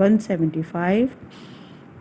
175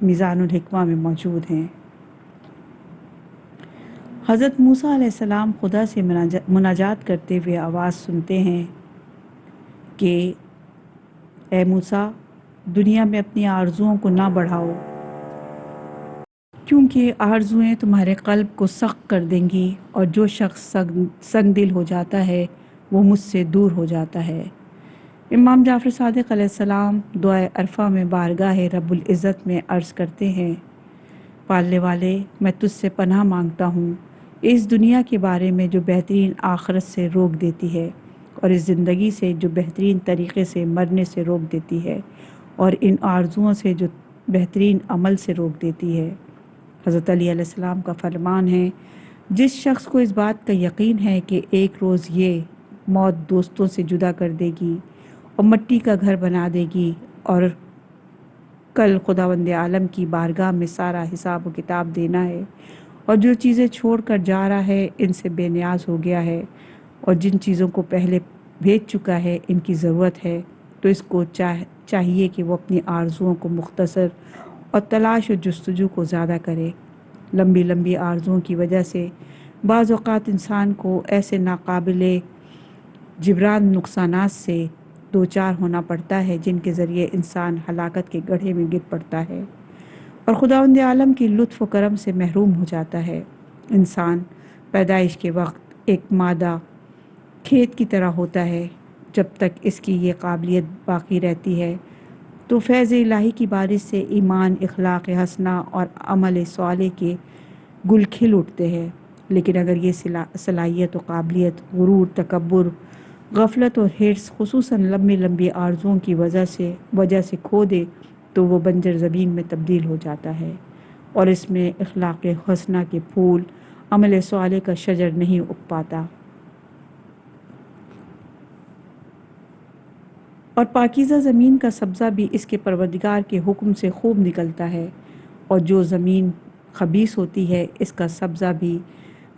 میزان الحکمہ میں موجود ہیں۔ حضرت موسیٰ علیہ السلام خدا سے مناجات کرتے ہوئے آواز سنتے ہیں کہ اے موسیٰ، دنیا میں اپنی آرزوؤں کو نہ بڑھاؤ، کیونکہ آرزوئیں تمہارے قلب کو سخت کر دیں گی، اور جو شخص سنگ دل ہو جاتا ہے وہ مجھ سے دور ہو جاتا ہے۔ امام جعفر صادق علیہ السلام دعائے عرفہ میں بارگاہ رب العزت میں عرض کرتے ہیں، پالنے والے، میں تجھ سے پناہ مانگتا ہوں اس دنیا کے بارے میں جو بہترین آخرت سے روک دیتی ہے، اور اس زندگی سے جو بہترین طریقے سے مرنے سے روک دیتی ہے، اور ان آرزوؤں سے جو بہترین عمل سے روک دیتی ہے۔ حضرت علی علیہ السلام کا فرمان ہے، جس شخص کو اس بات کا یقین ہے کہ ایک روز یہ موت دوستوں سے جدا کر دے گی اور مٹی کا گھر بنا دے گی، اور کل خداوند عالم کی بارگاہ میں سارا حساب و کتاب دینا ہے، اور جو چیزیں چھوڑ کر جا رہا ہے ان سے بے نیاز ہو گیا ہے، اور جن چیزوں کو پہلے بھیج چکا ہے ان کی ضرورت ہے، تو اس کو چاہیے کہ وہ اپنی آرزوؤں کو مختصر اور تلاش و جستجو کو زیادہ کرے۔ لمبی لمبی آرزوؤں کی وجہ سے بعض اوقات انسان کو ایسے ناقابل جبران نقصانات سے دوچار ہونا پڑتا ہے جن کے ذریعے انسان ہلاکت کے گڑھے میں گر پڑتا ہے اور خداوند عالم کی لطف و کرم سے محروم ہو جاتا ہے۔ انسان پیدائش کے وقت ایک مادہ کھیت کی طرح ہوتا ہے، جب تک اس کی یہ قابلیت باقی رہتی ہے تو فیض الہی کی بارش سے ایمان، اخلاق حسنہ اور عمل صالح کے گل کھل اٹھتے ہیں، لیکن اگر یہ صلاحیت و قابلیت غرور، تکبر، غفلت اور حرص خصوصاً لمبی لمبی آرزوؤں کی وجہ سے کھو دے تو وہ بنجر زمین میں تبدیل ہو جاتا ہے اور اس میں اخلاق حسنہ کے پھول، عمل صالح کا شجر نہیں اگ پاتا، اور پاکیزہ زمین کا سبزہ بھی اس کے پروردگار کے حکم سے خوب نکلتا ہے، اور جو زمین خبیث ہوتی ہے اس کا سبزہ بھی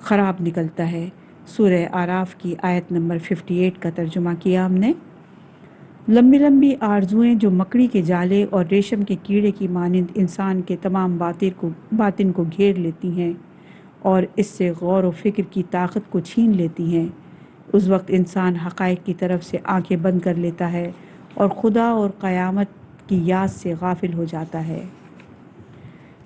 خراب نکلتا ہے۔ سورہ اعراف کی آیت نمبر 58 کا ترجمہ کیا ہم نے۔ لمبی لمبی آرزوئیں جو مکڑی کے جالے اور ریشم کے کیڑے کی مانند انسان کے تمام باطن کو گھیر لیتی ہیں اور اس سے غور و فکر کی طاقت کو چھین لیتی ہیں، اس وقت انسان حقائق کی طرف سے آنکھیں بند کر لیتا ہے اور خدا اور قیامت کی یاد سے غافل ہو جاتا ہے۔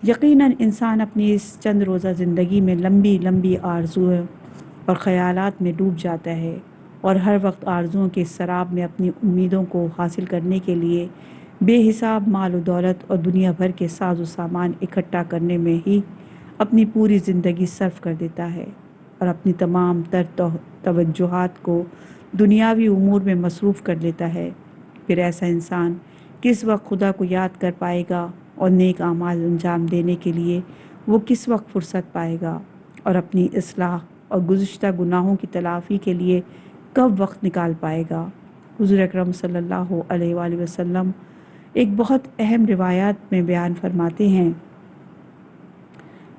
یقیناً انسان اپنی اس چند روزہ زندگی میں لمبی لمبی آرزوؤں اور خیالات میں ڈوب جاتا ہے اور ہر وقت آرزوؤں کے سراب میں اپنی امیدوں کو حاصل کرنے کے لیے بے حساب مال و دولت اور دنیا بھر کے ساز و سامان اکٹھا کرنے میں ہی اپنی پوری زندگی صرف کر دیتا ہے اور اپنی تمام تر توجہات کو دنیاوی امور میں مصروف کر لیتا ہے۔ پھر ایسا انسان کس وقت خدا کو یاد کر پائے گا اور نیک اعمال انجام دینے کے لیے وہ کس وقت فرصت پائے گا اور اپنی اصلاح اور گزشتہ گناہوں کی تلافی کے لیے کب وقت نکال پائے گا؟ حضور اکرم صلی اللہ علیہ وآلہ وسلم ایک بہت اہم روایات میں بیان فرماتے ہیں،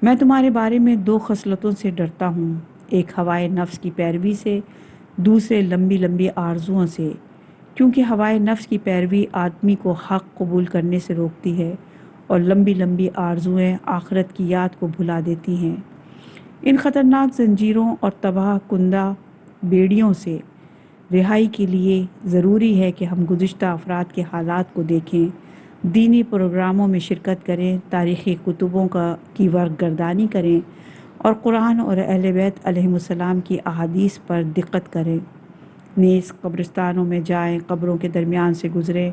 میں تمہارے بارے میں 2 خصلتوں سے ڈرتا ہوں، ایک ہوائے نفس کی پیروی سے، دوسرے لمبی لمبی آرزوؤں سے، کیونکہ ہوائے نفس کی پیروی آدمی کو حق قبول کرنے سے روکتی ہے اور لمبی لمبی آرزوئیں آخرت کی یاد کو بھلا دیتی ہیں۔ ان خطرناک زنجیروں اور تباہ کندہ بیڑیوں سے رہائی کے لیے ضروری ہے کہ ہم گزشتہ افراد کے حالات کو دیکھیں، دینی پروگراموں میں شرکت کریں، تاریخی کتبوں کی ورق گردانی کریں اور قرآن اور اہل بیت علیہم السلام کی احادیث پر دقت کریں، نیز قبرستانوں میں جائیں، قبروں کے درمیان سے گزریں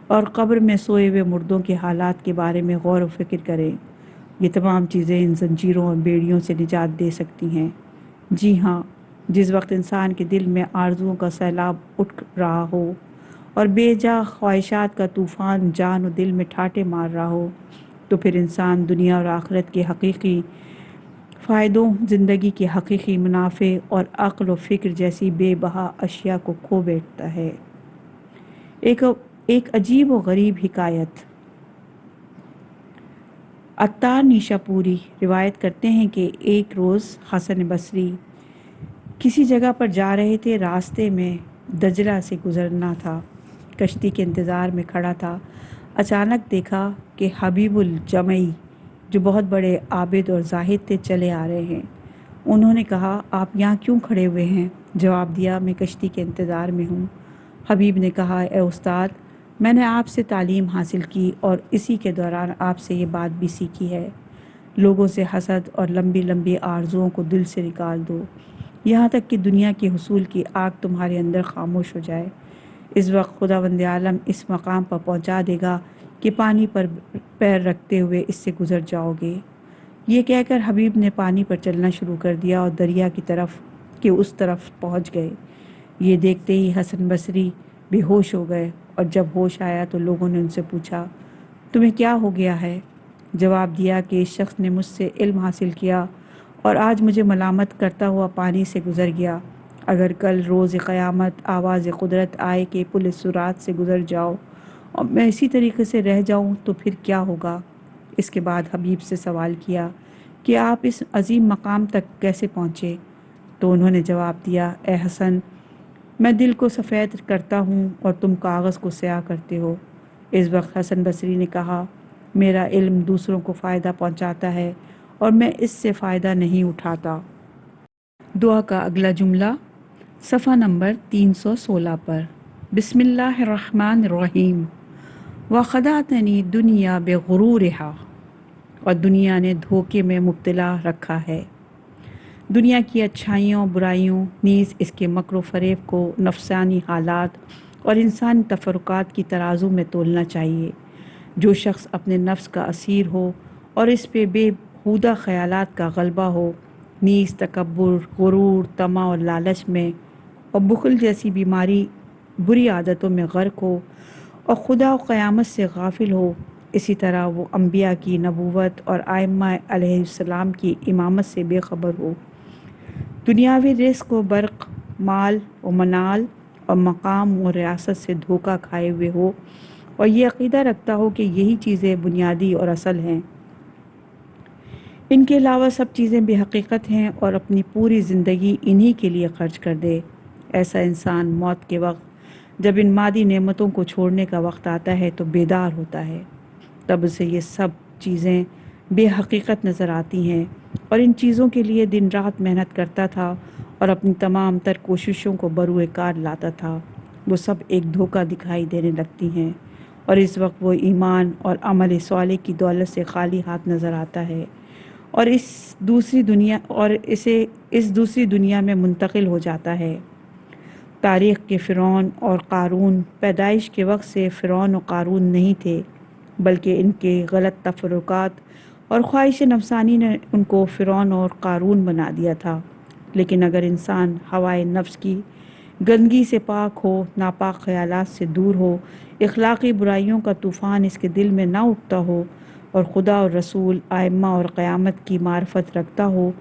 اور قبر میں سوئے ہوئے مردوں کے حالات کے بارے میں غور و فکر کریں۔ یہ تمام چیزیں ان زنجیروں اور بیڑیوں سے نجات دے سکتی ہیں۔ جی ہاں، جس وقت انسان کے دل میں آرزوؤں کا سیلاب اٹھ رہا ہو اور بے جا خواہشات کا طوفان جان و دل میں ٹھاٹے مار رہا ہو، تو پھر انسان دنیا اور آخرت کے حقیقی فائدوں، زندگی کے حقیقی منافع اور عقل و فکر جیسی بے بہا اشیاء کو کھو بیٹھتا ہے۔ ایک عجیب و غریب حکایت۔ عطار نیشا پوری روایت کرتے ہیں کہ ایک روز حسن بصری کسی جگہ پر جا رہے تھے، راستے میں دجلہ سے گزرنا تھا، کشتی کے انتظار میں کھڑا تھا، اچانک دیکھا کہ حبیب الجمعی جو بہت بڑے عابد اور زاہد تھے چلے آ رہے ہیں۔ انہوں نے کہا آپ یہاں کیوں کھڑے ہوئے ہیں؟ جواب دیا میں کشتی کے انتظار میں ہوں۔ حبیب نے کہا اے استاد، میں نے آپ سے تعلیم حاصل کی اور اسی کے دوران آپ سے یہ بات بھی سیکھی ہے، لوگوں سے حسد اور لمبی لمبی آرزوؤں کو دل سے نکال دو، یہاں تک کہ دنیا کے حصول کی آگ تمہارے اندر خاموش ہو جائے۔ اس وقت خداوند عالم اس مقام پر پہنچا دے گا کہ پانی پر پیر رکھتے ہوئے اس سے گزر جاؤ گے۔ یہ کہہ کر حبیب نے پانی پر چلنا شروع کر دیا اور دریا کی طرف کہ اس طرف پہنچ گئے۔ یہ دیکھتے ہی حسن بصری بے ہوش ہو گئے، اور جب ہوش آیا تو لوگوں نے ان سے پوچھا تمہیں کیا ہو گیا ہے؟ جواب دیا کہ اس شخص نے مجھ سے علم حاصل کیا اور آج مجھے ملامت کرتا ہوا پانی سے گزر گیا۔ اگر کل روز قیامت آواز قدرت آئے کہ پل سرات سے گزر جاؤ اور میں اسی طریقے سے رہ جاؤں تو پھر کیا ہوگا؟ اس کے بعد حبیب سے سوال کیا کہ آپ اس عظیم مقام تک کیسے پہنچے؟ تو انہوں نے جواب دیا اے حسن، میں دل کو سفید کرتا ہوں اور تم کاغذ کو سیاہ کرتے ہو۔ اس وقت حسن بصری نے کہا میرا علم دوسروں کو فائدہ پہنچاتا ہے اور میں اس سے فائدہ نہیں اٹھاتا۔ دعا کا اگلا جملہ صفحہ نمبر 316 پر۔ بسم اللہ الرحمن الرحیم۔ وَخَدَعْتَنِی دنیا بِغُرُورِہَا، اور دنیا نے دھوکے میں مبتلا رکھا ہے۔ دنیا کی اچھائیوں برائیوں نیز اس کے مکر و فریب کو نفسانی حالات اور انسانی تفرقات کی ترازو میں تولنا چاہیے۔ جو شخص اپنے نفس کا اسیر ہو اور اس پہ بے ہودہ خیالات کا غلبہ ہو، نیز تکبر، غرور، طمع اور لالچ میں اور بخل جیسی بری عادتوں میں غرق ہو اور خدا و قیامت سے غافل ہو، اسی طرح وہ انبیاء کی نبوت اور ائمہ علیہ السلام کی امامت سے بے خبر ہو، دنیاوی رزق و برق، مال و منال اور مقام و ریاست سے دھوکہ کھائے ہوئے ہو اور یہ عقیدہ رکھتا ہو کہ یہی چیزیں بنیادی اور اصل ہیں، ان کے علاوہ سب چیزیں بے حقیقت ہیں، اور اپنی پوری زندگی انہی کے لیے خرچ کر دے۔ ایسا انسان موت کے وقت جب ان مادی نعمتوں کو چھوڑنے کا وقت آتا ہے تو بیدار ہوتا ہے، تب اسے یہ سب چیزیں بے حقیقت نظر آتی ہیں اور ان چیزوں کے لیے دن رات محنت کرتا تھا اور اپنی تمام تر کوششوں کو بروئے کار لاتا تھا، وہ سب ایک دھوکہ دکھائی دینے لگتی ہیں، اور اس وقت وہ ایمان اور عمل صالح کی دولت سے خالی ہاتھ نظر آتا ہے اور اسے اس دوسری دنیا میں منتقل ہو جاتا ہے۔ تاریخ کے فرعون اور قارون پیدائش کے وقت سے فرعون و قارون نہیں تھے، بلکہ ان کے غلط تفرقات اور خواہش نفسانی نے ان کو فرعون اور قارون بنا دیا تھا۔ لیکن اگر انسان ہوائے نفس کی گندگی سے پاک ہو، ناپاک خیالات سے دور ہو، اخلاقی برائیوں کا طوفان اس کے دل میں نہ اٹھتا ہو اور خدا اور رسول، ائمہ اور قیامت کی معرفت رکھتا ہو،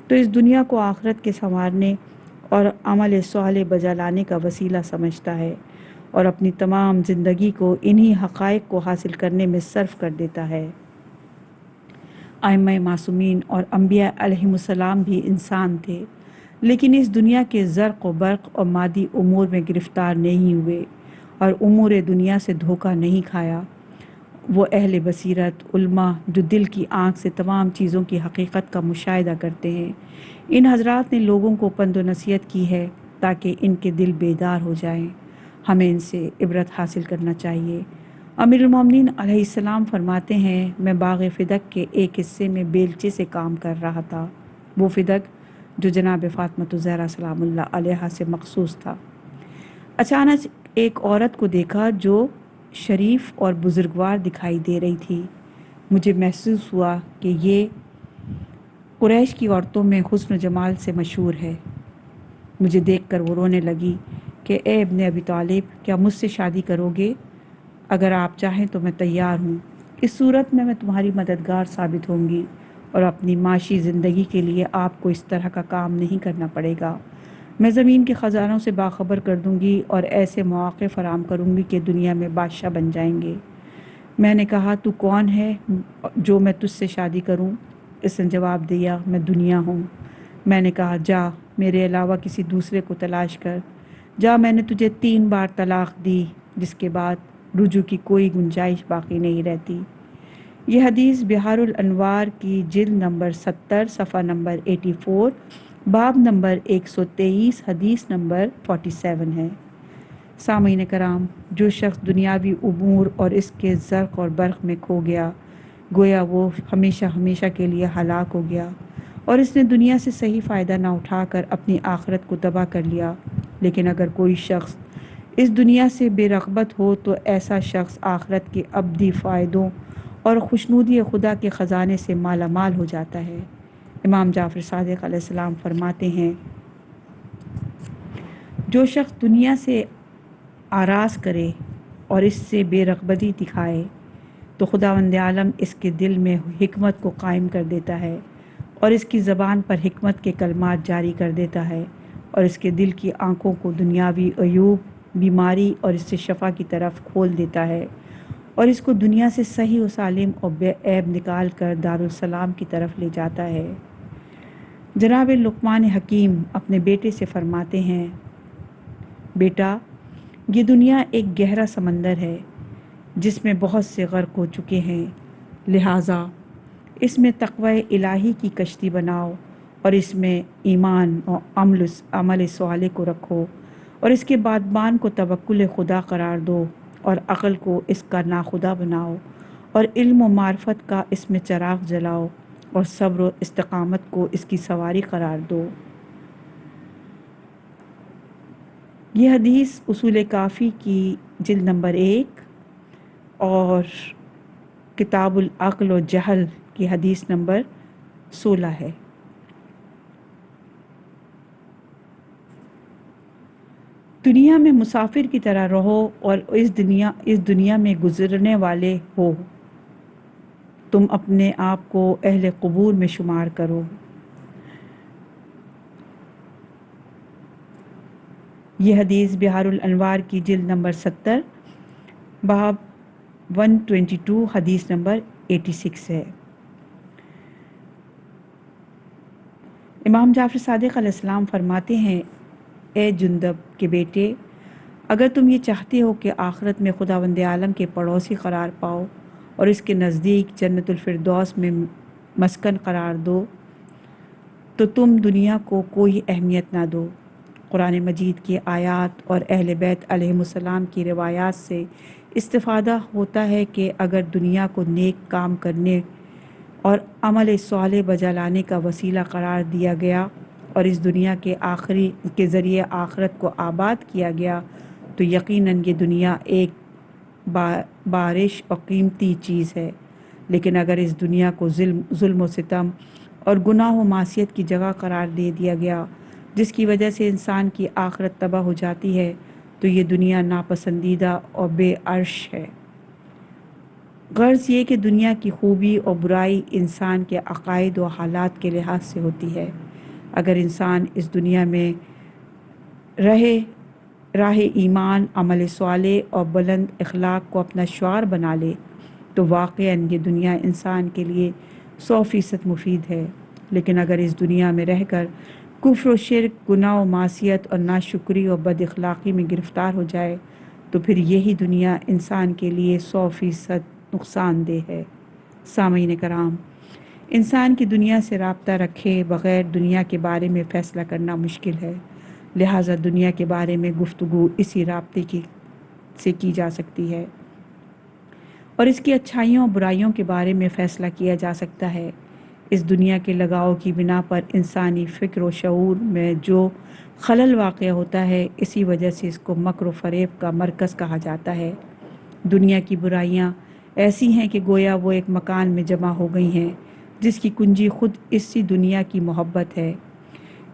تو اس دنیا کو آخرت کے سنوارنے اور عمل صالح بجا لانے کا وسیلہ سمجھتا ہے اور اپنی تمام زندگی کو انہی حقائق کو حاصل کرنے میں صرف کر دیتا ہے۔ ائمہ معصومین اور انبیاء علیہم السلام بھی انسان تھے، لیکن اس دنیا کے زرق و برق اور مادی امور میں گرفتار نہیں ہوئے اور امور دنیا سے دھوکہ نہیں کھایا۔ وہ اہل بصیرت علماء جو دل کی آنکھ سے تمام چیزوں کی حقیقت کا مشاہدہ کرتے ہیں، ان حضرات نے لوگوں کو پند و نصیحت کی ہے تاکہ ان کے دل بیدار ہو جائیں۔ ہمیں ان سے عبرت حاصل کرنا چاہیے۔ امیر المومنین علیہ السلام فرماتے ہیں میں باغ فدق کے ایک حصے میں بیلچے سے کام کر رہا تھا، وہ فدق جو جناب فاطمہ الزہرا سلام اللہ علیہا سے مخصوص تھا۔ اچانک ایک عورت کو دیکھا جو شریف اور بزرگوار دکھائی دے رہی تھی۔ مجھے محسوس ہوا کہ یہ قریش کی عورتوں میں حسن و جمال سے مشہور ہے۔ مجھے دیکھ کر وہ رونے لگی کہ اے ابن ابی طالب، کیا مجھ سے شادی کرو گے؟ اگر آپ چاہیں تو میں تیار ہوں، اس صورت میں تمہاری مددگار ثابت ہوں گی اور اپنی معاشی زندگی کے لیے آپ کو اس طرح کا کام نہیں کرنا پڑے گا۔ میں زمین کے خزانوں سے باخبر کر دوں گی اور ایسے مواقع فراہم کروں گی کہ دنیا میں بادشاہ بن جائیں گے۔ میں نے کہا تو کون ہے جو میں تجھ سے شادی کروں؟ اس نے جواب دیا میں دنیا ہوں۔ میں نے کہا جا میرے علاوہ کسی دوسرے کو تلاش کر، جا میں نے تجھے 3 بار طلاق دی، جس کے بعد رجوع کی کوئی گنجائش باقی نہیں رہتی۔ یہ حدیث بحار الانوار کی جلد نمبر 70 صفحہ نمبر 84 باب نمبر 123 حدیث نمبر 47 ہے۔ سامعین کرام، جو شخص دنیاوی امور اور اس کے زرق اور برق میں کھو گیا، گویا وہ ہمیشہ ہمیشہ کے لیے ہلاک ہو گیا، اور اس نے دنیا سے صحیح فائدہ نہ اٹھا کر اپنی آخرت کو تباہ کر لیا۔ لیکن اگر کوئی شخص اس دنیا سے بے رغبت ہو تو ایسا شخص آخرت کے ابدی فائدوں اور خوشنودی خدا کے خزانے سے مالا مال ہو جاتا ہے۔ امام جعفر صادق علیہ السلام فرماتے ہیں، جو شخص دنیا سے آراز کرے اور اس سے بے رغبتی دکھائے تو خداوند عالم اس کے دل میں حکمت کو قائم کر دیتا ہے اور اس کی زبان پر حکمت کے کلمات جاری کر دیتا ہے، اور اس کے دل کی آنکھوں کو دنیاوی عیوب، بیماری اور اس سے شفا کی طرف کھول دیتا ہے، اور اس کو دنیا سے صحیح و سالم اور بے عیب نکال کر دارالسلام کی طرف لے جاتا ہے۔ جناب لقمان حکیم اپنے بیٹے سے فرماتے ہیں، بیٹا، یہ دنیا ایک گہرا سمندر ہے جس میں بہت سے غرق ہو چکے ہیں، لہٰذا اس میں تقوی الہی کی کشتی بناؤ اور اس میں ایمان اور عمل صالح کو رکھو، اور اس کے بعد بان کو توکل خدا قرار دو، اور عقل کو اس کا ناخدا بناؤ، اور علم و معرفت کا اس میں چراغ جلاؤ، اور صبر و استقامت کو اس کی سواری قرار دو۔ یہ حدیث اصول کافی کی جلد نمبر 1 اور کتاب العقل و جہل کی حدیث نمبر 16 ہے۔ دنیا میں مسافر کی طرح رہو اور اس دنیا میں گزرنے والے ہو، تم اپنے آپ کو اہل قبور میں شمار کرو۔ یہ حدیث بحار الانوار کی جلد نمبر 70 باب 122 حدیث نمبر 86 ہے۔ امام جعفر صادق علیہ السلام فرماتے ہیں، اے جندب کے بیٹے، اگر تم یہ چاہتے ہو کہ آخرت میں خداوند عالم کے پڑوسی قرار پاؤ اور اس کے نزدیک جنت الفردوس میں مسکن قرار دو تو تم دنیا کو کوئی اہمیت نہ دو۔ قرآن مجید کی آیات اور اہل بیت علیہم السلام کی روایات سے استفادہ ہوتا ہے کہ اگر دنیا کو نیک کام کرنے اور عمل صالح بجا لانے کا وسیلہ قرار دیا گیا اور اس دنیا کے ذریعے آخرت کو آباد کیا گیا تو یقیناً یہ دنیا ایک بارش اور قیمتی چیز ہے، لیکن اگر اس دنیا کو ظلم و ستم اور گناہ و معصیت کی جگہ قرار دے دیا گیا جس کی وجہ سے انسان کی آخرت تباہ ہو جاتی ہے تو یہ دنیا ناپسندیدہ اور بے عرش ہے۔ غرض یہ کہ دنیا کی خوبی اور برائی انسان کے عقائد و حالات کے لحاظ سے ہوتی ہے۔ اگر انسان اس دنیا میں راہ ایمان، عمل صالح اور بلند اخلاق کو اپنا شعار بنا لے تو واقعاً یہ دنیا انسان کے لیے 100% مفید ہے، لیکن اگر اس دنیا میں رہ کر کفر و شرک، گناہ و معصیت اور ناشکری اور بد اخلاقی میں گرفتار ہو جائے تو پھر یہی دنیا انسان کے لیے 100% نقصان دہ ہے۔ سامعین کرام، انسان کی دنیا سے رابطہ رکھے بغیر دنیا کے بارے میں فیصلہ کرنا مشکل ہے، لہٰذا دنیا کے بارے میں گفتگو اسی رابطے سے کی جا سکتی ہے اور اس کی اچھائیوں اور برائیوں کے بارے میں فیصلہ کیا جا سکتا ہے۔ اس دنیا کے لگاؤ کی بنا پر انسانی فکر و شعور میں جو خلل واقع ہوتا ہے، اسی وجہ سے اس کو مکر و فریب کا مرکز کہا جاتا ہے۔ دنیا کی برائیاں ایسی ہیں کہ گویا وہ ایک مکان میں جمع ہو گئی ہیں جس کی کنجی خود اسی دنیا کی محبت ہے۔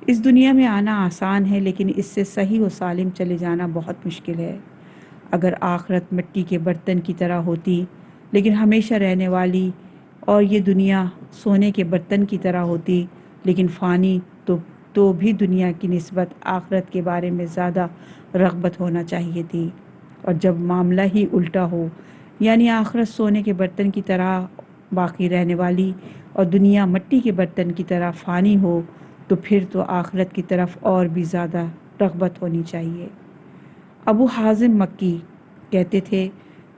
اس دنیا میں آنا آسان ہے، لیکن اس سے صحیح و سالم چلے جانا بہت مشکل ہے۔ اگر آخرت مٹی کے برتن کی طرح ہوتی لیکن ہمیشہ رہنے والی، اور یہ دنیا سونے کے برتن کی طرح ہوتی لیکن فانی، تو بھی دنیا کی نسبت آخرت کے بارے میں زیادہ رغبت ہونا چاہیے تھی۔ اور جب معاملہ ہی الٹا ہو، یعنی آخرت سونے کے برتن کی طرح باقی رہنے والی اور دنیا مٹی کے برتن کی طرح فانی ہو، تو پھر تو آخرت کی طرف اور بھی زیادہ رغبت ہونی چاہیے۔ ابو حازم مکی کہتے تھے،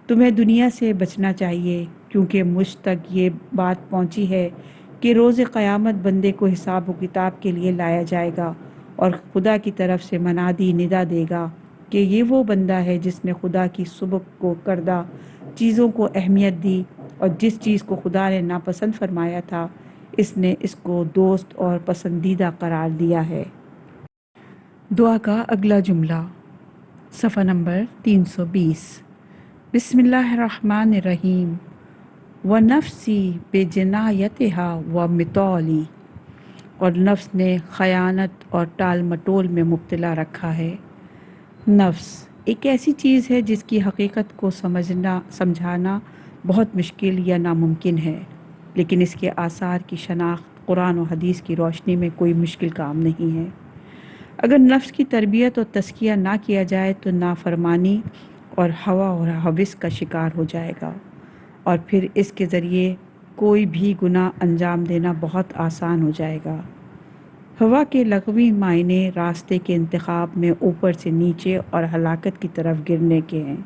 تمہیں دنیا سے بچنا چاہیے، کیونکہ مجھ تک یہ بات پہنچی ہے کہ روز قیامت بندے کو حساب و کتاب کے لیے لایا جائے گا اور خدا کی طرف سے منادی ندا دے گا کہ یہ وہ بندہ ہے جس نے خدا کی سبق کو کردہ چیزوں کو اہمیت دی، اور جس چیز کو خدا نے ناپسند فرمایا تھا اس نے اس کو دوست اور پسندیدہ قرار دیا ہے۔ دعا کا اگلا جملہ، صفحہ نمبر 320۔ بسم اللہ الرحمن الرحیم۔ وَنَفْسِ بِجِنَایَتِهَا وَمِطَالِ، اور نفس نے خیانت اور ٹال مٹول میں مبتلا رکھا ہے۔ نفس ایک ایسی چیز ہے جس کی حقیقت کو سمجھانا بہت مشکل یا ناممکن ہے، لیکن اس کے آثار کی شناخت قرآن و حدیث کی روشنی میں کوئی مشکل کام نہیں ہے۔ اگر نفس کی تربیت اور تزکیہ نہ کیا جائے تو نافرمانی اور ہوا اور ہوس کا شکار ہو جائے گا، اور پھر اس کے ذریعے کوئی بھی گناہ انجام دینا بہت آسان ہو جائے گا۔ ہوا کے لغوی معنی راستے کے انتخاب میں اوپر سے نیچے اور ہلاکت کی طرف گرنے کے ہیں،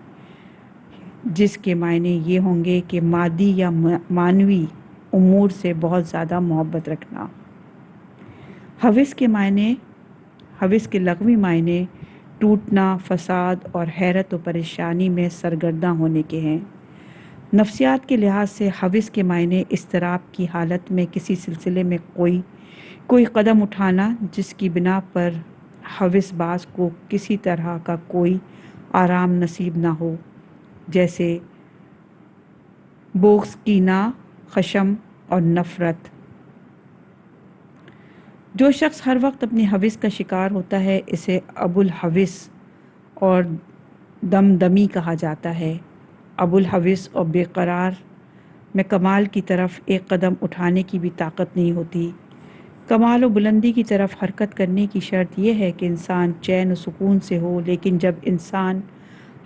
جس کے معنی یہ ہوں گے کہ مادی یا معنوی امور سے بہت زیادہ محبت رکھنا۔ ہوس کے لغوی معنی ٹوٹنا، فساد اور حیرت و پریشانی میں سرگرداں ہونے کے ہیں۔ نفسیات کے لحاظ سے ہوس کے معنی اضطراب کی حالت میں کسی سلسلے میں کوئی قدم اٹھانا جس کی بنا پر ہوس باز کو کسی طرح کا کوئی آرام نصیب نہ ہو، جیسے بغض، کینہ، خشم اور نفرت۔ جو شخص ہر وقت اپنی ہوس کا شکار ہوتا ہے اسے ابو الہوس اور دمدمی کہا جاتا ہے۔ ابو الہوس اور بے قرار میں کمال کی طرف ایک قدم اٹھانے کی بھی طاقت نہیں ہوتی۔ کمال و بلندی کی طرف حرکت کرنے کی شرط یہ ہے کہ انسان چین و سکون سے ہو، لیکن جب انسان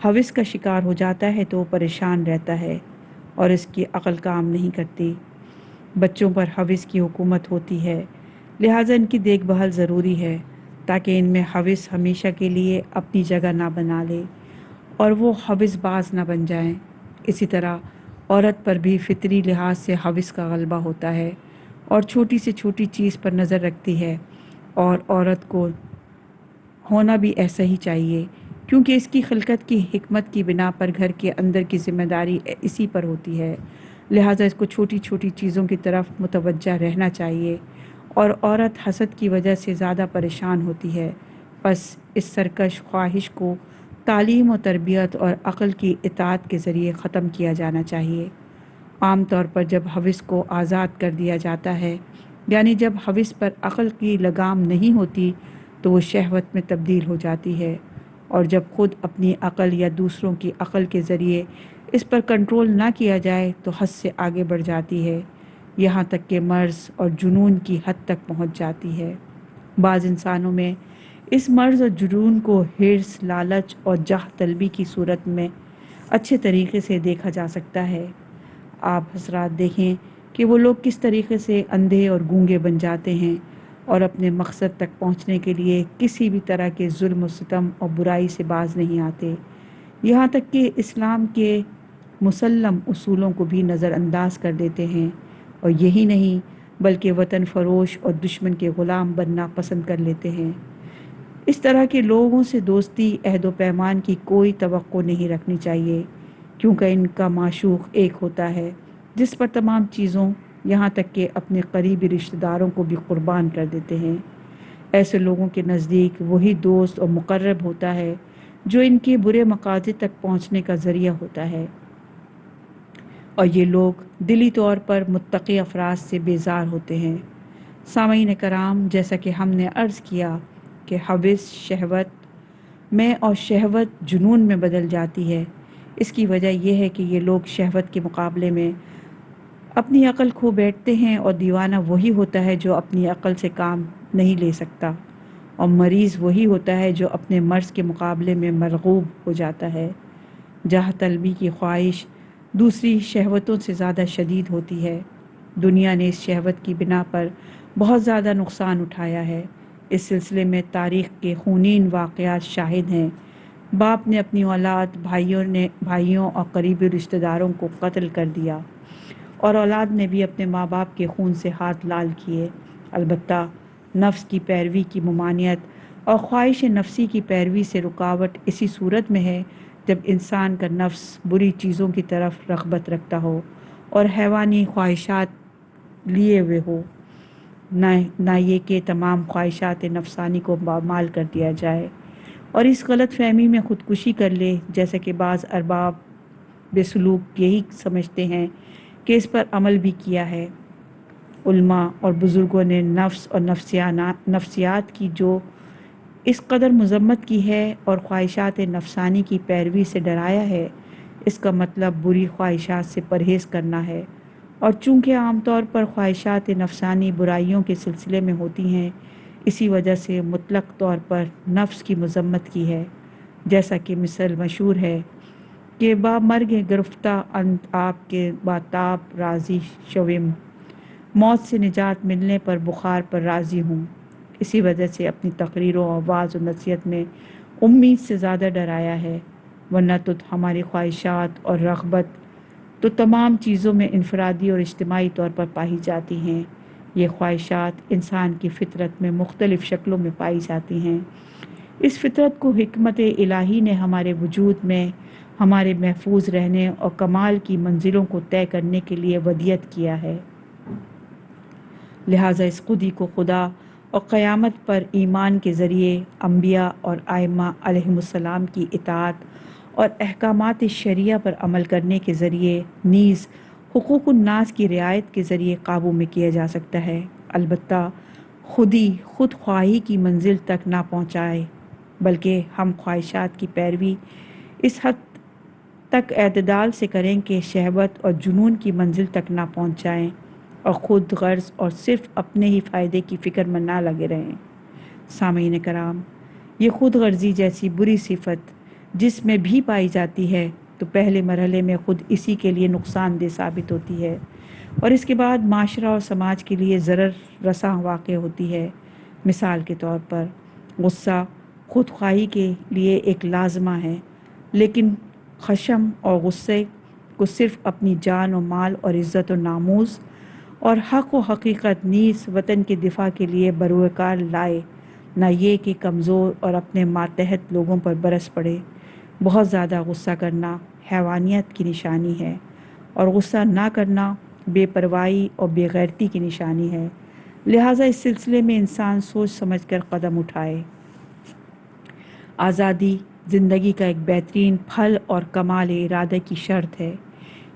ہوس کا شکار ہو جاتا ہے تو وہ پریشان رہتا ہے اور اس کی عقل کام نہیں کرتی۔ بچوں پر ہوس کی حکومت ہوتی ہے، لہٰذا ان کی دیکھ بھال ضروری ہے تاکہ ان میں ہوس ہمیشہ کے لیے اپنی جگہ نہ بنا لے اور وہ ہوس باز نہ بن جائیں۔ اسی طرح عورت پر بھی فطری لحاظ سے ہوس کا غلبہ ہوتا ہے اور چھوٹی سے چھوٹی چیز پر نظر رکھتی ہے، اور عورت کو ہونا بھی ایسا ہی چاہیے، کیونکہ اس کی خلقت کی حکمت کی بنا پر گھر کے اندر کی ذمہ داری اسی پر ہوتی ہے، لہٰذا اس کو چھوٹی چھوٹی چیزوں کی طرف متوجہ رہنا چاہیے، اور عورت حسد کی وجہ سے زیادہ پریشان ہوتی ہے۔ پس اس سرکش خواہش کو تعلیم و تربیت اور عقل کی اطاعت کے ذریعے ختم کیا جانا چاہیے۔ عام طور پر جب ہوس کو آزاد کر دیا جاتا ہے، یعنی جب ہوس پر عقل کی لگام نہیں ہوتی تو وہ شہوت میں تبدیل ہو جاتی ہے، اور جب خود اپنی عقل یا دوسروں کی عقل کے ذریعے اس پر کنٹرول نہ کیا جائے تو حد سے آگے بڑھ جاتی ہے، یہاں تک کہ مرض اور جنون کی حد تک پہنچ جاتی ہے۔ بعض انسانوں میں اس مرض اور جنون کو حرص، لالچ اور جاہ طلبی کی صورت میں اچھے طریقے سے دیکھا جا سکتا ہے۔ آپ حضرات دیکھیں کہ وہ لوگ کس طریقے سے اندھے اور گونگے بن جاتے ہیں اور اپنے مقصد تک پہنچنے کے لیے کسی بھی طرح کے ظلم و ستم اور برائی سے باز نہیں آتے، یہاں تک کہ اسلام کے مسلم اصولوں کو بھی نظر انداز کر دیتے ہیں، اور یہی نہیں بلکہ وطن فروش اور دشمن کے غلام بننا پسند کر لیتے ہیں۔ اس طرح کے لوگوں سے دوستی، عہد و پیمان کی کوئی توقع نہیں رکھنی چاہیے، کیونکہ ان کا معشوق ایک ہوتا ہے جس پر تمام چیزوں یہاں تک کہ اپنے قریبی رشتہ داروں کو بھی قربان کر دیتے ہیں۔ ایسے لوگوں کے نزدیک وہی دوست اور مقرب ہوتا ہے جو ان کے برے مقاصد تک پہنچنے کا ذریعہ ہوتا ہے، اور یہ لوگ دلی طور پر متقی افراد سے بیزار ہوتے ہیں۔ سامعین کرام، جیسا کہ ہم نے عرض کیا کہ ہوس شہوت میں اور شہوت جنون میں بدل جاتی ہے، اس کی وجہ یہ ہے کہ یہ لوگ شہوت کے مقابلے میں اپنی عقل کھو بیٹھتے ہیں، اور دیوانہ وہی ہوتا ہے جو اپنی عقل سے کام نہیں لے سکتا، اور مریض وہی ہوتا ہے جو اپنے مرض کے مقابلے میں مرغوب ہو جاتا ہے۔ جاہ طلبی کی خواہش دوسری شہوتوں سے زیادہ شدید ہوتی ہے۔ دنیا نے اس شہوت کی بنا پر بہت زیادہ نقصان اٹھایا ہے۔ اس سلسلے میں تاریخ کے خونین واقعات شاہد ہیں۔ باپ نے اپنی اولاد، بھائیوں اور قریبی رشتہ داروں کو قتل کر دیا، اور اولاد نے بھی اپنے ماں باپ کے خون سے ہاتھ لال کیے۔ البتہ نفس کی پیروی کی ممانعت اور خواہش نفسی کی پیروی سے رکاوٹ اسی صورت میں ہے جب انسان کا نفس بری چیزوں کی طرف رغبت رکھتا ہو اور حیوانی خواہشات لیے ہوئے ہو، نہ یہ کہ تمام خواہشات نفسانی کو پامال کر دیا جائے اور اس غلط فہمی میں خودکشی کر لے، جیسا کہ بعض ارباب بے سلوک یہی سمجھتے ہیں کہ اس پر عمل بھی کیا ہے۔ علماء اور بزرگوں نے نفس اور نفسیات کی جو اس قدر مذمت کی ہے اور خواہشات نفسانی کی پیروی سے ڈرایا ہے، اس کا مطلب بری خواہشات سے پرہیز کرنا ہے، اور چونکہ عام طور پر خواہشات نفسانی برائیوں کے سلسلے میں ہوتی ہیں، اسی وجہ سے مطلق طور پر نفس کی مذمت کی ہے، جیسا کہ مثل مشہور ہے کہ با مرگ گرفتہ انت آپ کے باتاب راضی شوم، موت سے نجات ملنے پر بخار پر راضی ہوں۔ اسی وجہ سے اپنی تقریروں اور وعظ و نصیحت میں امید سے زیادہ ڈرایا ہے، ورنہ تو ہماری خواہشات اور رغبت تو تمام چیزوں میں انفرادی اور اجتماعی طور پر پائی جاتی ہیں۔ یہ خواہشات انسان کی فطرت میں مختلف شکلوں میں پائی جاتی ہیں۔ اس فطرت کو حکمت الہی نے ہمارے وجود میں ہمارے محفوظ رہنے اور کمال کی منزلوں کو طے کرنے کے لیے ودیعت کیا ہے۔ لہٰذا اس خودی کو خدا اور قیامت پر ایمان کے ذریعے، انبیاء اور ائمہ علیہم السلام کی اطاعت اور احکامات شریعہ پر عمل کرنے کے ذریعے، نیز حقوق الناس کی رعایت کے ذریعے قابو میں کیا جا سکتا ہے، البتہ خود خواہی کی منزل تک نہ پہنچائے، بلکہ ہم خواہشات کی پیروی اس حد تک اعتدال سے کریں کہ شہوت اور جنون کی منزل تک نہ پہنچ جائیں اور خود غرض اور صرف اپنے ہی فائدے کی فکر میں نہ لگے رہیں۔ سامعین کرام، یہ خود غرضی جیسی بری صفت جس میں بھی پائی جاتی ہے تو پہلے مرحلے میں خود اسی کے لیے نقصان دہ ثابت ہوتی ہے اور اس کے بعد معاشرہ اور سماج کے لیے ضرر رساں واقع ہوتی ہے۔ مثال کے طور پر غصہ خود خواہی کے لیے ایک لازمہ ہے، لیکن خشم اور غصے کو صرف اپنی جان و مال اور عزت و ناموس اور حق و حقیقت نیز وطن کے دفاع کے لیے بروئے کار لائے، نہ یہ کہ کمزور اور اپنے ماتحت لوگوں پر برس پڑے۔ بہت زیادہ غصہ کرنا حیوانیت کی نشانی ہے اور غصہ نہ کرنا بے پرواہی اور بے غیرتی کی نشانی ہے، لہٰذا اس سلسلے میں انسان سوچ سمجھ کر قدم اٹھائے۔ آزادی زندگی کا ایک بہترین پھل اور کمال ارادہ کی شرط ہے،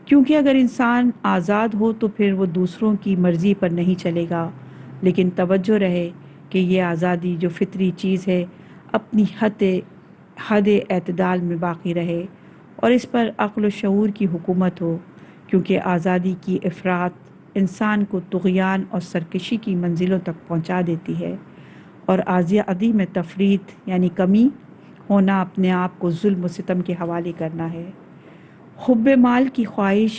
کیونکہ اگر انسان آزاد ہو تو پھر وہ دوسروں کی مرضی پر نہیں چلے گا، لیکن توجہ رہے کہ یہ آزادی جو فطری چیز ہے اپنی حد اعتدال میں باقی رہے اور اس پر عقل و شعور کی حکومت ہو، کیونکہ آزادی کی افراط انسان کو طغیان اور سرکشی کی منزلوں تک پہنچا دیتی ہے، اور آزادی میں تفریط یعنی کمی ہونا اپنے آپ کو ظلم و ستم کے حوالے کرنا ہے۔ حب مال کی خواہش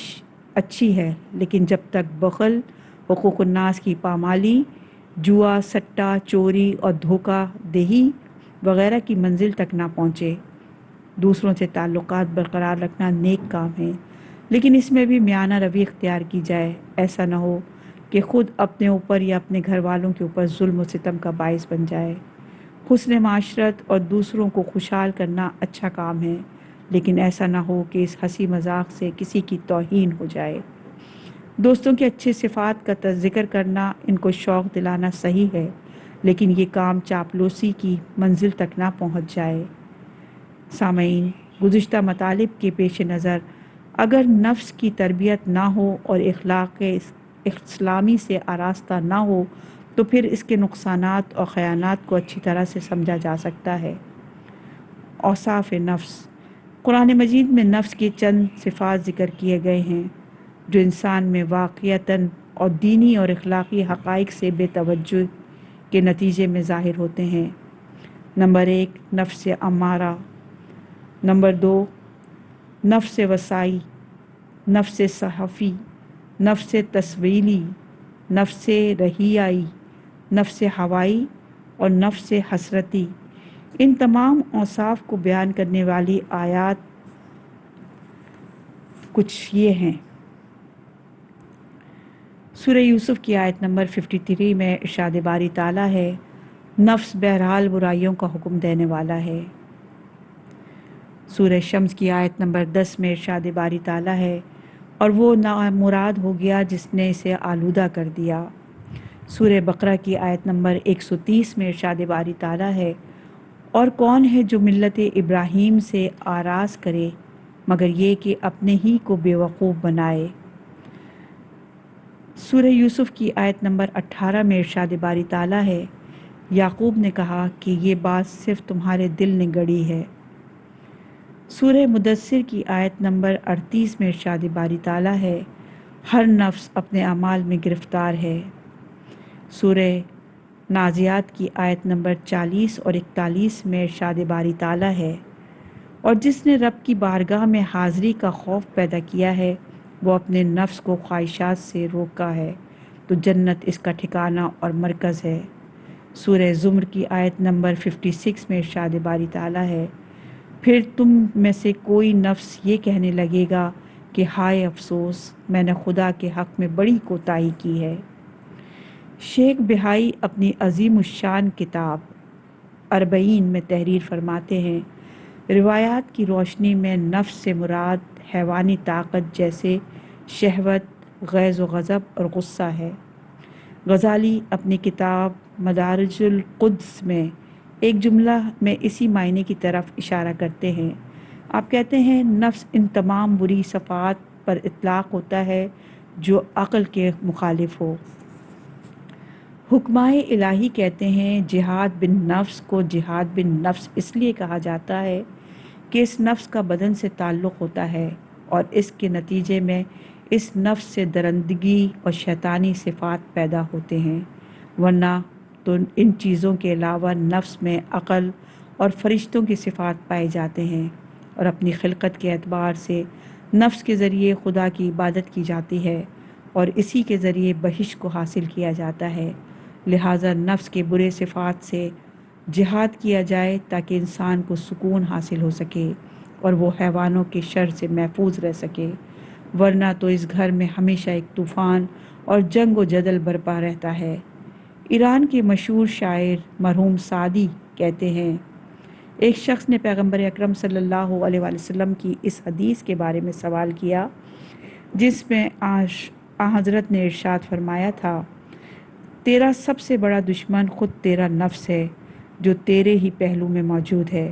اچھی ہے، لیکن جب تک بخل، حقوق الناس کی پامالی، جوا، سٹہ، چوری اور دھوکہ دہی وغیرہ کی منزل تک نہ پہنچے۔ دوسروں سے تعلقات برقرار رکھنا نیک کام ہے، لیکن اس میں بھی میانہ روی اختیار کی جائے، ایسا نہ ہو کہ خود اپنے اوپر یا اپنے گھر والوں کے اوپر ظلم و ستم کا باعث بن جائے۔ حسن معاشرت اور دوسروں کو خوشحال کرنا اچھا کام ہے، لیکن ایسا نہ ہو کہ اس ہنسی مذاق سے کسی کی توہین ہو جائے۔ دوستوں کی اچھی صفات کا ذکر کرنا، ان کو شوق دلانا صحیح ہے، لیکن یہ کام چاپلوسی کی منزل تک نہ پہنچ جائے۔ سامعین، گزشتہ مطالب کے پیش نظر اگر نفس کی تربیت نہ ہو اور اخلاق اسلامی سے آراستہ نہ ہو تو پھر اس کے نقصانات اور خیانات کو اچھی طرح سے سمجھا جا سکتا ہے۔ اوصاف نفس۔ قرآن مجید میں نفس کے چند صفات ذکر کیے گئے ہیں جو انسان میں واقعتاً اور دینی اور اخلاقی حقائق سے بے توجہی کے نتیجے میں ظاہر ہوتے ہیں۔ نمبر 1، نفس امارہ۔ نمبر 2، نفس وسائی، نفس صحفی، نفس تصویلی، نفس رہیائی، نفس ہوائی اور نفس حسرتی۔ ان تمام اوصاف کو بیان کرنے والی آیات کچھ یہ ہیں۔ سورہ یوسف کی آیت نمبر 53 میں ارشاد باری تعالیٰ ہے، نفس بہرحال برائیوں کا حکم دینے والا ہے۔ سورہ شمس کی آیت نمبر 10 میں ارشاد باری تعالیٰ ہے، اور وہ نامراد ہو گیا جس نے اسے آلودہ کر دیا۔ سورہ بقرہ کی آیت نمبر 130 میں ارشاد باری تعالیٰ ہے، اور کون ہے جو ملت ابراہیم سے آراز کرے مگر یہ کہ اپنے ہی کو بیوقوف بنائے۔ سورہ یوسف کی آیت نمبر 18 میں ارشاد باری تعالیٰ ہے، یعقوب نے کہا کہ یہ بات صرف تمہارے دل نے گڑی ہے۔ سورہ مدثر کی آیت نمبر 38 میں ارشاد باری تعالیٰ ہے، ہر نفس اپنے اعمال میں گرفتار ہے۔ سورہ نازعات کی آیت نمبر 40 اور 41 میں ارشاد باری تعالیٰ ہے، اور جس نے رب کی بارگاہ میں حاضری کا خوف پیدا کیا ہے وہ اپنے نفس کو خواہشات سے روکا ہے تو جنت اس کا ٹھکانہ اور مرکز ہے۔ سورہ زمر کی آیت نمبر 56 میں ارشاد باری تعالیٰ ہے، پھر تم میں سے کوئی نفس یہ کہنے لگے گا کہ ہائے افسوس، میں نے خدا کے حق میں بڑی کوتاہی کی ہے۔ شیخ بہائی اپنی عظیم الشان کتاب اربعین میں تحریر فرماتے ہیں، روایات کی روشنی میں نفس سے مراد حیوانی طاقت جیسے شہوت، غیظ و غضب اور غصہ ہے۔ غزالی اپنی کتاب مدارج القدس میں ایک جملہ میں اسی معنی کی طرف اشارہ کرتے ہیں۔ آپ کہتے ہیں، نفس ان تمام بری صفات پر اطلاق ہوتا ہے جو عقل کے مخالف ہو۔ حکمائے الہی کہتے ہیں، جہاد بن نفس کو جہاد بن نفس اس لیے کہا جاتا ہے کہ اس نفس کا بدن سے تعلق ہوتا ہے اور اس کے نتیجے میں اس نفس سے درندگی اور شیطانی صفات پیدا ہوتے ہیں، ورنہ تو ان چیزوں کے علاوہ نفس میں عقل اور فرشتوں کی صفات پائے جاتے ہیں، اور اپنی خلقت کے اعتبار سے نفس کے ذریعے خدا کی عبادت کی جاتی ہے اور اسی کے ذریعے بہشت کو حاصل کیا جاتا ہے۔ لہٰذا نفس کے برے صفات سے جہاد کیا جائے تاکہ انسان کو سکون حاصل ہو سکے اور وہ حیوانوں کے شر سے محفوظ رہ سکے، ورنہ تو اس گھر میں ہمیشہ ایک طوفان اور جنگ و جدل برپا رہتا ہے۔ ایران کے مشہور شاعر مرحوم سعدی کہتے ہیں، ایک شخص نے پیغمبر اکرم صلی اللہ علیہ وآلہ وسلم کی اس حدیث کے بارے میں سوال کیا جس میں حضرت نے ارشاد فرمایا تھا، تیرا سب سے بڑا دشمن خود تیرا نفس ہے جو تیرے ہی پہلو میں موجود ہے۔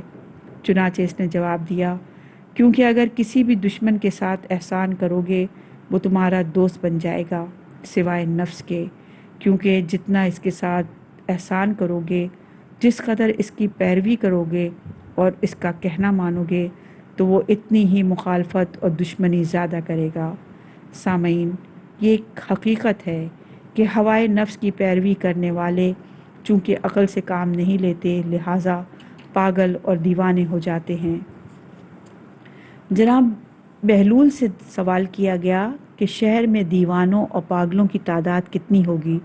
چنانچہ اس نے جواب دیا، کیونکہ اگر کسی بھی دشمن کے ساتھ احسان کرو گے وہ تمہارا دوست بن جائے گا سوائے نفس کے، کیونکہ جتنا اس کے ساتھ احسان کرو گے، جس قدر اس کی پیروی کرو گے اور اس کا کہنا مانو گے تو وہ اتنی ہی مخالفت اور دشمنی زیادہ کرے گا۔ سامعین، یہ ایک حقیقت ہے کہ ہوائے نفس کی پیروی کرنے والے چونکہ عقل سے کام نہیں لیتے لہٰذا پاگل اور دیوانے ہو جاتے ہیں۔ جناب بہلول سے سوال کیا گیا کہ شہر میں دیوانوں اور پاگلوں کی تعداد کتنی ہوگی،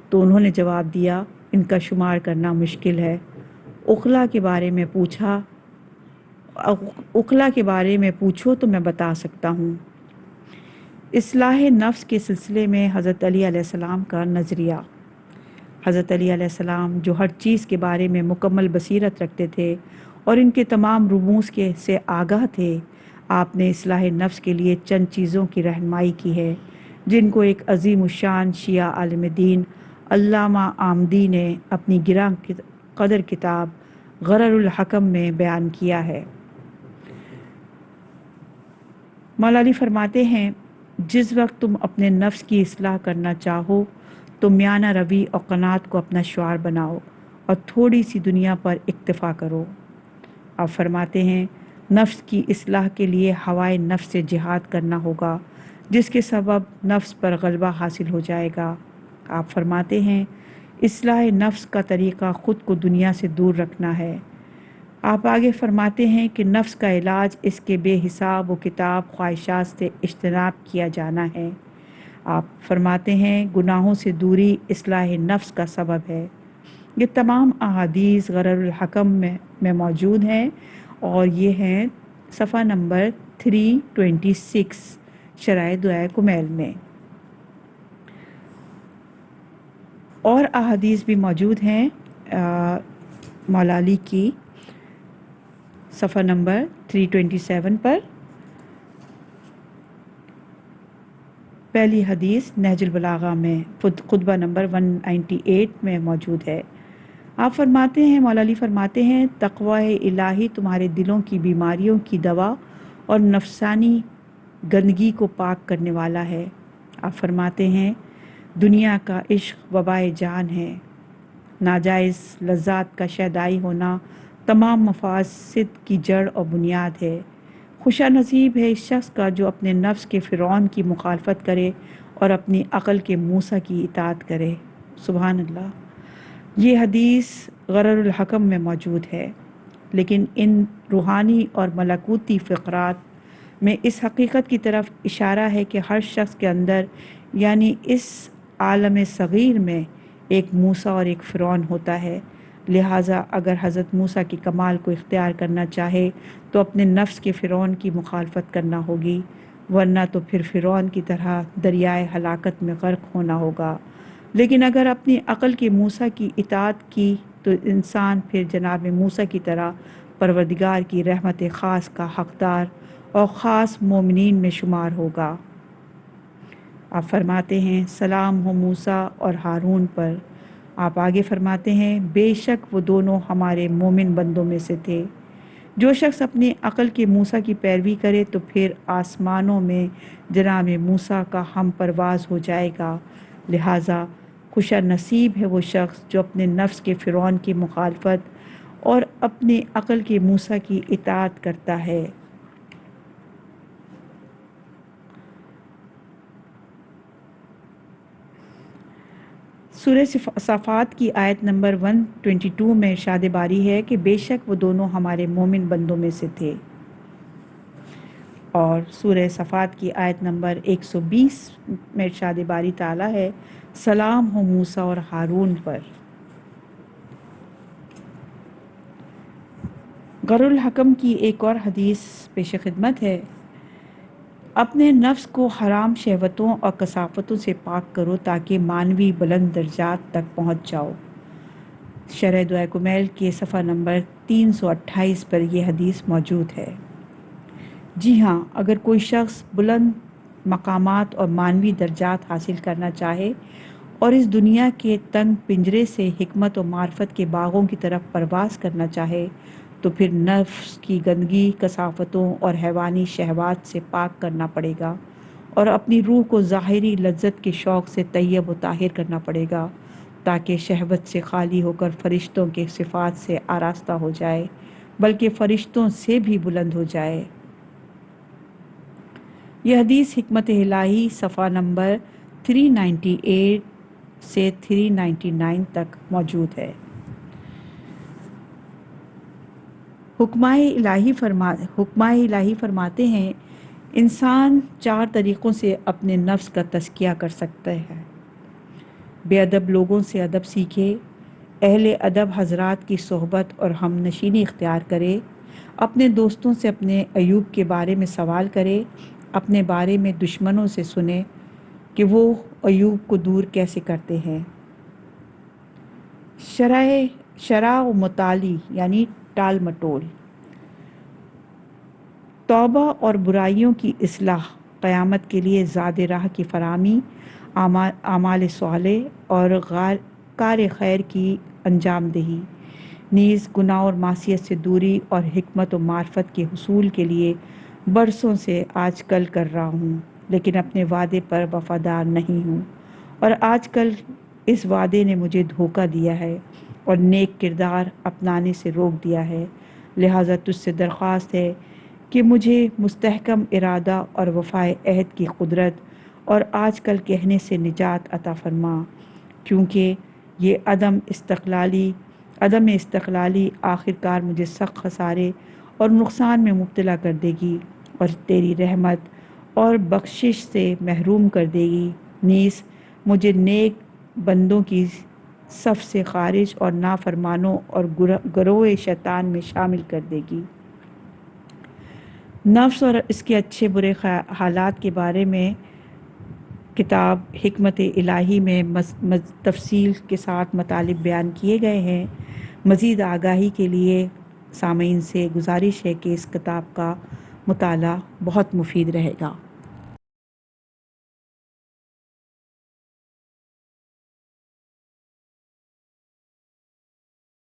تو انہوں نے جواب دیا، ان کا شمار کرنا مشکل ہے۔ اقلا کے بارے میں پوچھو تو میں بتا سکتا ہوں۔ اصلاح نفس کے سلسلے میں حضرت علی علیہ السلام کا نظریہ۔ حضرت علی علیہ السلام جو ہر چیز کے بارے میں مکمل بصیرت رکھتے تھے اور ان کے تمام رموز سے آگاہ تھے، آپ نے اصلاح نفس کے لیے چند چیزوں کی رہنمائی کی ہے جن کو ایک عظیم الشان شیعہ عالم دین علامہ آمدی نے اپنی گراں قدر کتاب غرر الحکم میں بیان کیا ہے۔ مولا علی فرماتے ہیں، جس وقت تم اپنے نفس کی اصلاح کرنا چاہو تو میانہ روی اور قناعت کو اپنا شعار بناؤ اور تھوڑی سی دنیا پر اکتفا کرو۔ آپ فرماتے ہیں، نفس کی اصلاح کے لیے ہوائے نفس سے جہاد کرنا ہوگا جس کے سبب نفس پر غلبہ حاصل ہو جائے گا۔ آپ فرماتے ہیں، اصلاح نفس کا طریقہ خود کو دنیا سے دور رکھنا ہے۔ آپ آگے فرماتے ہیں کہ نفس کا علاج اس کے بے حساب و کتاب خواہشات سے اجتناب کیا جانا ہے۔ آپ فرماتے ہیں، گناہوں سے دوری اصلاح نفس کا سبب ہے۔ یہ تمام احادیث غرر الحکم میں موجود ہیں اور یہ ہیں صفحہ نمبر 326 شرائع دعائے کمیل میں۔ اور احادیث بھی موجود ہیں مولا علی کی صفحہ نمبر 327 پر۔ پہلی حدیث نہج البلاغہ میں خطبہ نمبر 198 میں موجود ہے۔ آپ فرماتے ہیں، مولا علی فرماتے ہیں، تقوی الہی تمہارے دلوں کی بیماریوں کی دوا اور نفسانی گندگی کو پاک کرنے والا ہے۔ آپ فرماتے ہیں، دنیا کا عشق وبائے جان ہے، ناجائز لذات کا شیدائی ہونا تمام مفاسد کی جڑ اور بنیاد ہے۔ خوشا نصیب ہے اس شخص کا جو اپنے نفس کے فرعون کی مخالفت کرے اور اپنی عقل کے موسیٰ کی اطاعت کرے۔ سبحان اللہ۔ یہ حدیث غرر الحکم میں موجود ہے، لیکن ان روحانی اور ملکوتی فقرات میں اس حقیقت کی طرف اشارہ ہے کہ ہر شخص کے اندر یعنی اس عالم صغیر میں ایک موسیٰ اور ایک فرعون ہوتا ہے۔ لہٰذا اگر حضرت موسیٰ کی کمال کو اختیار کرنا چاہے تو اپنے نفس کے فرعون کی مخالفت کرنا ہوگی، ورنہ تو پھر فرعون کی طرح دریائے ہلاکت میں غرق ہونا ہوگا۔ لیکن اگر اپنی عقل کے موسیٰ کی اطاعت کی تو انسان پھر جناب موسیٰ کی طرح پروردگار کی رحمت خاص کا حقدار اور خاص مومنین میں شمار ہوگا۔ آپ فرماتے ہیں، سلام ہو موسیٰ اور ہارون پر۔ آپ آگے فرماتے ہیں، بے شک وہ دونوں ہمارے مومن بندوں میں سے تھے۔ جو شخص اپنی عقل کے موسیٰ کی پیروی کرے تو پھر آسمانوں میں جناب موسیٰ کا ہم پرواز ہو جائے گا۔ لہٰذا خوشا نصیب ہے وہ شخص جو اپنے نفس کے فرعون کی مخالفت اور اپنی عقل کے موسیٰ کی اطاعت کرتا ہے۔ سورہ صافات کی آیت نمبر 122 میں ارشاد باری ہے کہ بے شک وہ دونوں ہمارے مومن بندوں میں سے تھے، اور سورہ صافات کی آیت نمبر 120 میں ارشاد باری تعالیٰ ہے، سلام ہو موسیٰ اور ہارون پر۔ غرر الحکم کی ایک اور حدیث پیش خدمت ہے، اپنے نفس کو حرام شہوتوں اور کثافتوں سے پاک کرو تاکہ مانوی بلند درجات تک پہنچ جاؤ۔ شرح دعائے کمیل کے صفحہ نمبر 328 پر یہ حدیث موجود ہے۔ جی ہاں، اگر کوئی شخص بلند مقامات اور مانوی درجات حاصل کرنا چاہے اور اس دنیا کے تنگ پنجرے سے حکمت و معرفت کے باغوں کی طرف پرواز کرنا چاہے تو پھر نفس کی گندگی، کثافتوں اور حیوانی شہوات سے پاک کرنا پڑے گا اور اپنی روح کو ظاہری لذت کے شوق سے طیب و طاہر کرنا پڑے گا تاکہ شہوت سے خالی ہو کر فرشتوں کے صفات سے آراستہ ہو جائے، بلکہ فرشتوں سے بھی بلند ہو جائے۔ یہ حدیث حکمت الہی صفحہ نمبر 398 سے 399 تک موجود ہے۔ حکمہ الہی فرماتے ہیں، انسان 4 طریقوں سے اپنے نفس کا تزکیہ کر سکتا ہے۔ بے ادب لوگوں سے ادب سیکھے، اہل ادب حضرات کی صحبت اور ہم نشینی اختیار کرے، اپنے دوستوں سے اپنے عیوب کے بارے میں سوال کرے، اپنے بارے میں دشمنوں سے سنے کہ وہ عیوب کو دور کیسے کرتے ہیں۔ شرع و متالی یعنی ٹال مٹول، توبہ اور برائیوں کی اصلاح، قیامت کے لیے زاد راہ کی فراہمی، اعمال صالح اور کار خیر کی انجام دہی، نیز گناہ اور معصیت سے دوری اور حکمت و معرفت کے حصول کے لیے برسوں سے آج کل کر رہا ہوں، لیکن اپنے وعدے پر وفادار نہیں ہوں، اور آج کل اس وعدے نے مجھے دھوکہ دیا ہے اور نیک کردار اپنانے سے روک دیا ہے۔ لہٰذا تجھ سے درخواست ہے کہ مجھے مستحکم ارادہ اور وفائے عہد کی قدرت اور آج کل کہنے سے نجات عطا فرما، کیونکہ یہ عدم استقلالی آخر کار مجھے سخت خسارے اور نقصان میں مبتلا کر دے گی اور تیری رحمت اور بخشش سے محروم کر دے گی، نیز مجھے نیک بندوں کی صف سے خارج اور نافرمانوں اور گروہ شیطان میں شامل کر دے گی۔ نفس اور اس کے اچھے برے حالات کے بارے میں کتاب حکمت الہی میں تفصیل کے ساتھ مطالب بیان کیے گئے ہیں۔ مزید آگاہی کے لیے سامعین سے گزارش ہے کہ اس کتاب کا مطالعہ بہت مفید رہے گا۔